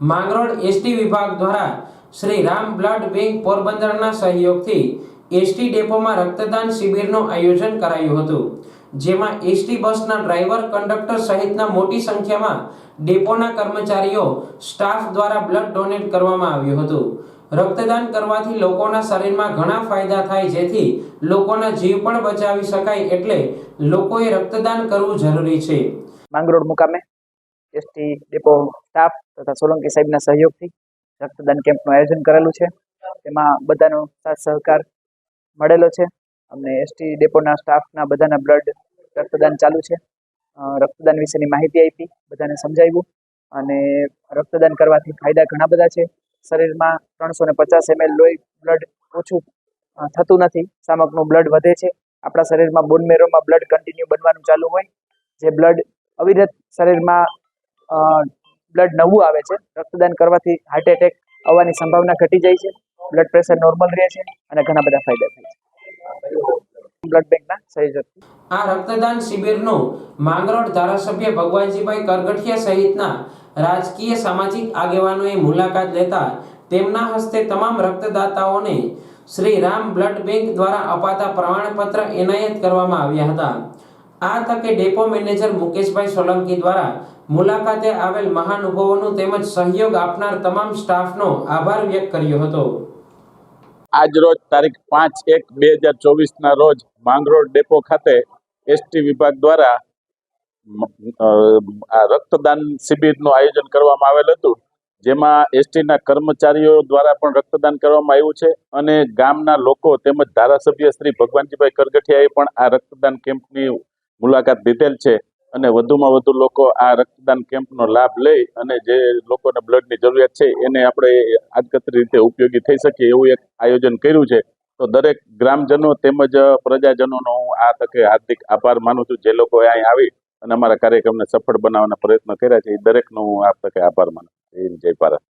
Mangrol ST વિભાગ દ્વારા Shri Ram blood bank પોરબંદરના સહયોગથી એસટી ડેપોમાં રક્તદાન શિબિરનું આયોજન કરાયું હતું, જેમાં એસટી બસના ડ્રાઈવર, કંડક્ટર સહિતના મોટી સંખ્યામાં ડેપોના કર્મચારીઓ, સ્ટાફ દ્વારા બ્લડ ડોનેટ કરવામાં આવ્યું હતું. રક્તદાન કરવાથી લોકોના શરીરમાં ઘણા ફાયદા થાય, જેથી લોકોના જીવ પણ બચાવી શકાય, એટલે લોકોએ રક્તદાન કરવું જરૂરી છે. માંગરોળ મુકામે એસટી ડેપો સ્ટાફ તથા સોલંકી સાહેબના સહયોગથી રક્તદાન કેમ્પનું આયોજન કરેલું છે. તેમાં બધાનો સાથ સહકાર મળેલો છે. અમને એસટી ડેપોના સ્ટાફના બધાના બ્લડ રક્તદાન ચાલુ છે. રક્તદાન વિશેની માહિતી આપી, બધાને સમજાવ્યું અને રક્તદાન કરવાથી ફાયદા ઘણા બધા છે. શરીરમાં 350 ml લોહી બ્લડ ઓછું થતું નથી, સામકનું બ્લડ વધે છે. આપણા શરીરમાં બોન મેરોમાં બ્લડ કન્ટિન્યુ બનવાનું ચાલુ હોય, જે બ્લડ અવિરત શરીરમાં બ્લડ નવું આવે છે. રક્તદાન કરવાથી હાર્ટ એટેક આવવાની સંભાવના ઘટી જાય છે, બ્લડ પ્રેશર નોર્મલ રહે છે અને ઘણા બધા ફાયદા થાય છે. બ્લડ બેંકના સહયોગથી આ રક્તદાન શિબિરનું માંગરોળ ધારાસભ્ય ભગવાનજીભાઈ કરગઠિયા સહિતના રાજકીય સામાજિક આગેવાનોએ મુલાકાત લેતા તેમના હસ્તે તમામ રક્તદાતાઓને શ્રી રામ બ્લડ બેંક દ્વારા અપાતા પ્રમાણપત્ર એનાયત કરવામાં આવ્યા હતા. આ તકે ડેપો મેનેજર મુકેશભાઈ સોલંકી દ્વારા મુલાકાતે આવેલ મહાનુભાવોનું તેમજ સહયોગ આપનાર તમામ સ્ટાફનો આભાર વ્યક્ત કર્યો હતો. આજ રોજ તારીખ 5/1/2024 રોજ માંગરોળ ડેપો ખાતે એસટી વિભાગ દ્વારા આ રક્તદાન શિબિરનું આયોજન કરવામાં આવેલ હતું, જેમાં એસટીના કર્મચારીઓ દ્વારા પણ રક્તદાન કરવામાં આવ્યું છે અને ગામના લોકો તેમજ ધારાસભ્ય શ્રી ભગવાનજીભાઈ કરગઠિયાએ પણ આ રક્તદાન કેમ્પની મુલાકાત લીધેલ છે અને વધુમાં વધુ લોકો આ રક્તદાન કેમ્પનો લાભ લઈ અને જે લોકોને બ્લડની જરૂરિયાત છે એને આપણે આડકતરી રીતે ઉપયોગી થઈ શકીએ એવું એક આયોજન કર્યું છે. તો દરેક ગ્રામજનો તેમજ પ્રજાજનોનો હું આ તકે હાર્દિક આભાર માનું છું, જે લોકોએ અહીં આવી અને અમારા કાર્યક્રમને સફળ બનાવવાના પ્રયત્નો કર્યા છે. એ દરેકનો હું આ તકે આભાર માનું છું. જય ભારત.